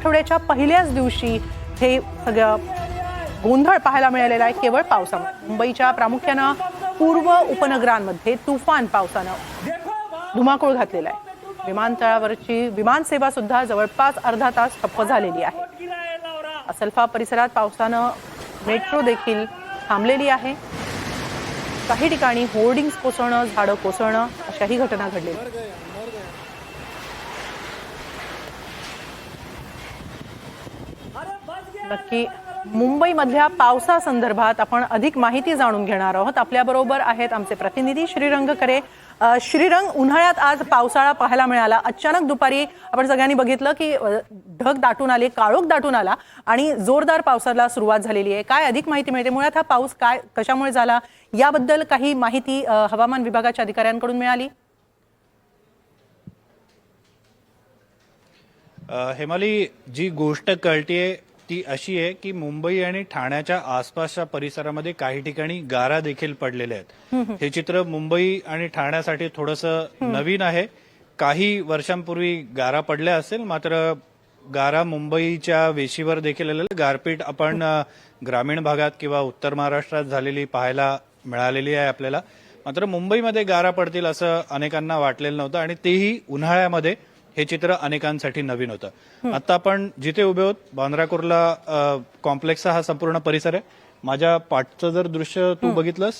आठवड्याच्या पहिल्याच दिवशी हे सगळं गोंधळ पाहायला मिळालेला आहे केवळ पावसामुळे। मुंबईच्या प्रामुख्याने पूर्व उपनगरांमध्ये तुफान पावसानं धुमाकूळ घातलेला आहे। विमानतळावरची विमानसेवा सुद्धा जवळपास अर्धा तास ठप्प झालेली आहे। असलफा परिसरात पावसानं मेट्रो देखील थांबलेली आहे। काही ठिकाणी होर्डिंग्स कोसळणं, झाडं कोसळणं अशाही घटना घडलेल्या आहेत। नक्की मुंबईमधल्या पावसासंदर्भात आपण अधिक माहिती जाणून घेणार आहोत। आपल्याबरोबर आहेत आमचे प्रतिनिधी श्रीरंग करे। श्रीरंग, उन्हाळ्यात आज पावसाळा पाहायला मिळाला। अचानक दुपारी आपण सगळ्यांनी बघितलं की ढग दाटून आले, काळोख दाटून आला आणि जोरदार पावसाला सुरुवात झालेली आहे। काय अधिक माहिती मिळते? मुळात हा पाऊस काय कशामुळे झाला याबद्दल काही माहिती हवामान विभागाच्या अधिकाऱ्यांकडून मिळाली? हेमाली, जी गोष्ट कळतेय ती अशी आहे की मुंबई आणि ठाण्याच्या आसपासच्या परिसरामध्ये काही ठिकाणी गारा देखील पडलेल्या आहेत। हे चित्र मुंबई आणि ठाण्यासाठी थोडंसं नवीन आहे। काही वर्षांपूर्वी गारा पडल्या असेल, मात्र गारा मुंबईच्या वेशीवर देखील आलेलं गारपीट आपण ग्रामीण भागात किंवा उत्तर महाराष्ट्रात झालेली पाहायला मिळालेली आहे आपल्याला। मात्र मुंबईमध्ये गारा पडतील असं अनेकांना वाटलेलं नव्हतं आणि तेही उन्हाळ्यामध्ये। हे चित्र अनेकांसाठी नवीन होतं। आता आपण जिथे उभे आहोत बांद्रा कुर्ला कॉम्प्लेक्सचा हा संपूर्ण परिसर आहे। माझ्या पाठचं जर दृश्य तू बघितलंस,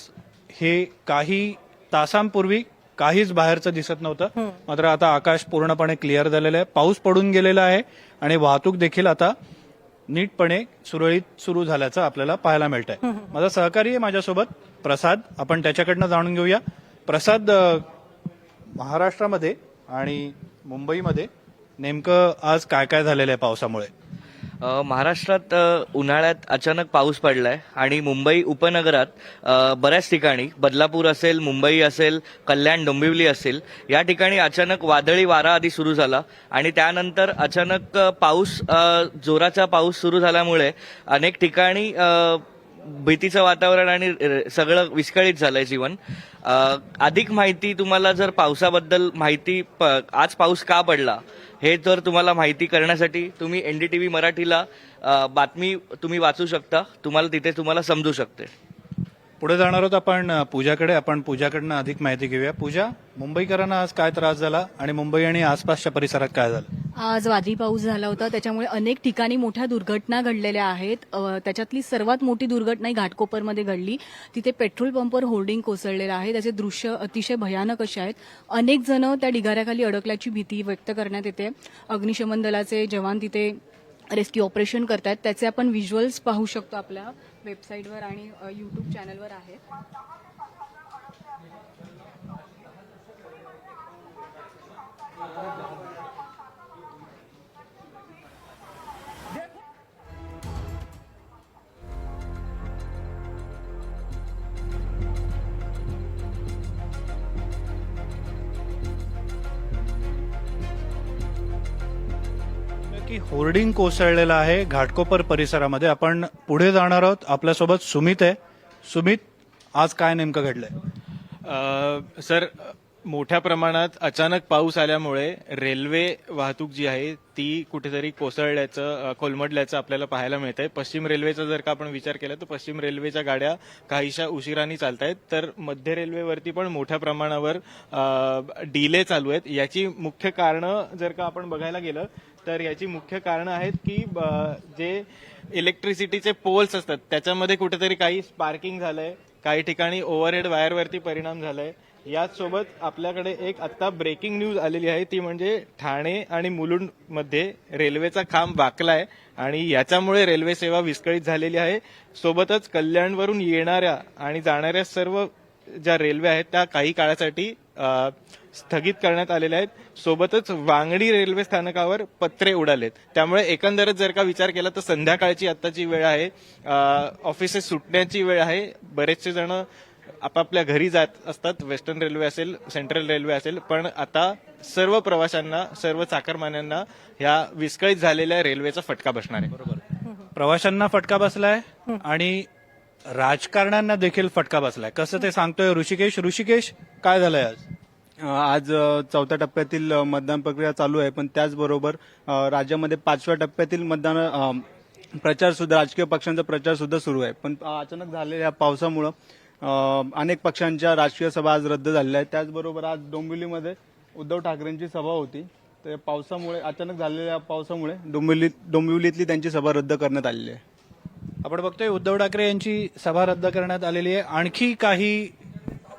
हे काही तासांपूर्वी काहीच बाहेरचं दिसत नव्हतं, मात्र आता आकाश पूर्णपणे क्लिअर झालेलं आहे। पाऊस पडून गेलेला आहे आणि वाहतूक देखील आता नीटपणे सुरळीत सुरू झाल्याचं आपल्याला पाहायला मिळतंय। माझा सहकारी आहे माझ्यासोबत प्रसाद, आपण त्याच्याकडनं जाणून घेऊया। प्रसाद, महाराष्ट्रामध्ये आणि मुंबईमध्ये नेमकं आज काय काय झालेलं आहे पावसामुळे? महाराष्ट्रात उन्हाळ्यात अचानक पाऊस पडलाय आणि मुंबई उपनगरात बऱ्याच ठिकाणी, बदलापूर असेल, मुंबई असेल, कल्याण, डोंबिवली असेल, या ठिकाणी अचानक वादळी वारा आधी सुरू झाला आणि त्यानंतर अचानक पाऊस, जोराचा पाऊस सुरू झाल्यामुळे अनेक ठिकाणी भीतीचं वातावरण आणि सगळं विस्कळीत झालंय जीवन। अधिक माहिती तुम्हाला जर पावसाबद्दल माहिती, आज पाऊस का पडला हे जर तुम्हाला माहिती करण्यासाठी तुम्ही NDTV मराठीला बातमी तुम्ही वाचू शकता, तिथे तुम्हाला समजू शकते। पुढे जाणार आहोत आपण पूजाकडे, आपण पूजाकडनं अधिक माहिती घेऊया। पूजा, मुंबईकरांना आज काय त्रास झाला आणि मुंबई आणि आसपासच्या परिसरात काय झालं? आज वादळी पाऊस झाला होता, त्याच्यामुळे अनेक ठिकाणी मोठ्या दुर्घटना घडलेल्या आहेत। त्याच्यातली सर्वात मोठी दुर्घटना ही घाटकोपरमध्ये घडली। तिथे पेट्रोल पंपवर होर्डिंग कोसळलेलं आहे, त्याचे दृश्य अतिशय भयानक असे आहेत। अनेक जण त्या ढिगाऱ्याखाली अडकल्याची भीती व्यक्त करण्यात येते। अग्निशमन दलाचे जवान तिथे रेस्क्यू ऑपरेशन करतायत, त्याचे आपण व्हिज्युअल्स पाहू शकतो आपल्या वेबसाईटवर आणि YouTube चॅनलवर आहे। की होर्डिंग कोसळलेलं आहे घाटकोपर परिसरामध्ये। आपण पुढे जाणार आहोत, आपल्यासोबत सुमित आहे। सुमित, आज काय नेमकं घडलंय? सर, मोठ्या प्रमाणात अचानक पाऊस आल्यामुळे रेल्वे वाहतूक जी आहे ती कुठेतरी कोलमडल्याचं आपल्याला पाहायला मिळत आहे। पश्चिम रेल्वेचा जर का आपण विचार केला तर पश्चिम रेल्वेच्या गाड्या काहीशा उशिराने चालत आहेत, तर मध्य रेल्वेवरती पण मोठ्या प्रमाणावर डिले चालू आहेत। याची मुख्य कारणं जर का आपण बघायला गेलं तर याची मुख्य कारणं आहेत की जे इलेक्ट्रिसिटीचे पोल्स असतात त्याच्यामध्ये कुठेतरी काही स्पार्किंग झालंय, काही ठिकाणी ओव्हरहेड वायरवरती परिणाम झालाय। याचसोबत आपल्याकडे एक आता ब्रेकिंग न्यूज आलेली आहे, ती म्हणजे ठाणे आणि मुलुंड मध्ये रेल्वेचा खांब वाकलाय आणि याच्यामुळे रेल्वे सेवा विस्कळीत झालेली आहे। सोबतच कल्याणवरून येणाऱ्या आणि जाणाऱ्या सर्व ज्या रेल्वे आहेत त्या काही काळासाठी स्थगित करण्यात आलेल्या आहेत। सोबतच वांगडी रेल्वे स्थानकावर पत्रे उडालेत। त्यामुळे एकंदरच जर का विचार केला तर संध्याकाळची आत्ताची वेळ आहे, ऑफिसेस सुटण्याची वेळ आहे। बरेचसे जण आपापल्या घरी जात असतात, वेस्टर्न रेल्वे असेल, सेंट्रल रेल्वे असेल, पण आता सर्व प्रवाशांना, सर्व चाकरमान्यांना ह्या विस्कळीत झालेल्या रेल्वेचा फटका बसणार आहे। बरोबर, प्रवाशांना फटका बसलाय आणि राजकारण्यांना देखील फटका बसलाय। कसं ते सांगतोय ऋषिकेश। ऋषिकेश, काय झालंय आज? आज चौथ्या टप्प्यातील मतदान प्रक्रिया चालू आहे, पण त्याचबरोबर राज्यामध्ये 5व्या टप्प्यातील मतदान प्रचार सुद्धा, राजकीय पक्षांचा प्रचार सुद्धा सुरू आहे. पण अचानक झालेल्या पावसामुळं अनेक पक्षांच्या राजकीय सभा आज रद्द झालेल्या आहेत. त्याचबरोबर आज डोंबिवलीमध्ये उद्धव ठाकरेंची सभा होती, तर पावसामुळे, अचानक झालेल्या पावसामुळे डोंबिवलीतली त्यांची सभा रद्द करण्यात आलेली आहे. आपण बघतोय उद्धव ठाकरे यांची सभा रद्द करण्यात आलेली आहे. आणखी काही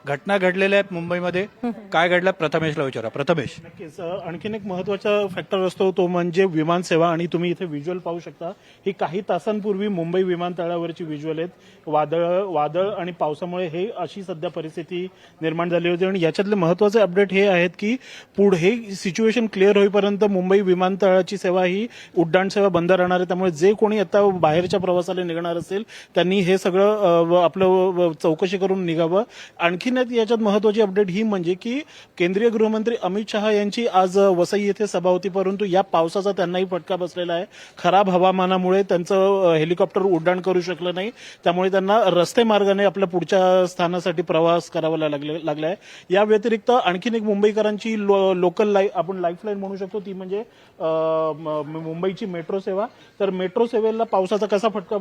घटना घडलेल्या आहेत मुंबईमध्ये. काय घडलं प्रथमेशला विचारा. प्रथमेश, नक्कीच आणखीन एक महत्वाचा फॅक्टर असतो तो म्हणजे विमानसेवा. आणि तुम्ही इथे व्हिज्युअल पाहू शकता, ही काही तासांपूर्वी मुंबई विमानतळावरची व्हिज्युअल आहेत. वादळ आणि पावसामुळे हे अशी सध्या परिस्थिती निर्माण झाली होती. आणि याच्यातले महत्वाचे अपडेट हे आहेत की पुढे सिच्युएशन क्लिअर होईपर्यंत मुंबई विमानतळाची सेवा ही उड्डाण सेवा बंद राहणार आहे. त्यामुळे जे कोणी आता बाहेरच्या प्रवासाला निघणार असेल त्यांनी हे सगळं आपलं चौकशी करून निघावं. आणखीन याच्यात महत्वाची अपडेट ही म्हणजे की केंद्रीय गृहमंत्री अमित शहा यांची आज वसई येथे सभा होती, परंतु या पावसाचा त्यांनाही फटका बसलेला आहे. खराब हवामानामुळे त्यांचं हेलिकॉप्टर उड्डाण करू शकलं नाही, त्यामुळे त्यांना रस्ते मार्गाने आपल्या पुढच्या स्थानासाठी प्रवास करावा लागला आहे. या व्यतिरिक्त आणखीन एक मुंबईकरांची लोकल आपण लाईफलाईन म्हणू शकतो, ती म्हणजे मुंबईची मेट्रो सेवा. तर मेट्रो सेवेला पावसाचा कसा फटका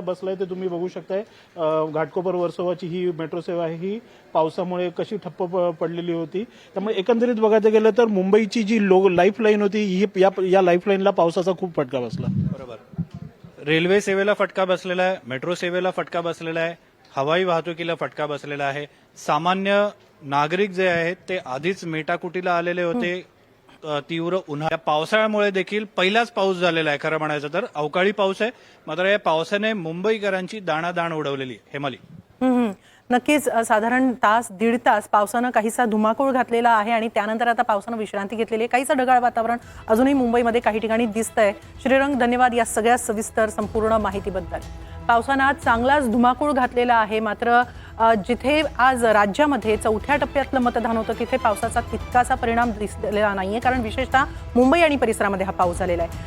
बसलाय ते तुम्ही बघू शकताय. घाटकोपर वर्सोवाची ही मेट्रो सेवा आहे, ही पावसामुळे कशी ठप्प पडलेली होती. त्यामुळे एकंदरीत बघायचं गेलं तर मुंबईची जी लाईफलाईन होती, ही या लाईफलाईनला पावसाचा खूप फटका बसला. बरोबर. रेल्वे सेवेला फटका बसलेला आहे, मेट्रो सेवेला फटका बसलेला आहे, हवाई वाहतुकीला फटका बसलेला आहे. सामान्य नागरिक जे आहेत ते आधीच मेटाकुटीला आलेले होते. तीव्र उन्हाळ्या पावसाळ्यामुळे देखील पहिलाच पाऊस झालेला आहे. खरं म्हणायचं तर अवकाळी पाऊस आहे, मात्र या पावसाने मुंबईकरांची दाणादाण उडवलेली आहे. हेमाली, नक्कीच साधारण दीड तास पावसानं काहीसा धुमाकूळ घातलेला आहे आणि त्यानंतर आता पावसानं विश्रांती घेतलेली आहे. काहीसं ढगाळ वातावरण अजूनही मुंबईमध्ये काही ठिकाणी दिसतंय. श्रीरंग, धन्यवाद या सगळ्या सविस्तर संपूर्ण माहितीबद्दल. पावसानं चांगलाच धुमाकूळ घातलेला आहे, मात्र जिथे आज राज्यामध्ये चौथ्या टप्प्यातलं मतदान होतं तिथे पावसाचा तितकासा परिणाम दिसलेला नाहीये, कारण विशेषतः मुंबई आणि परिसरामध्ये हा पाऊस झालेला आहे.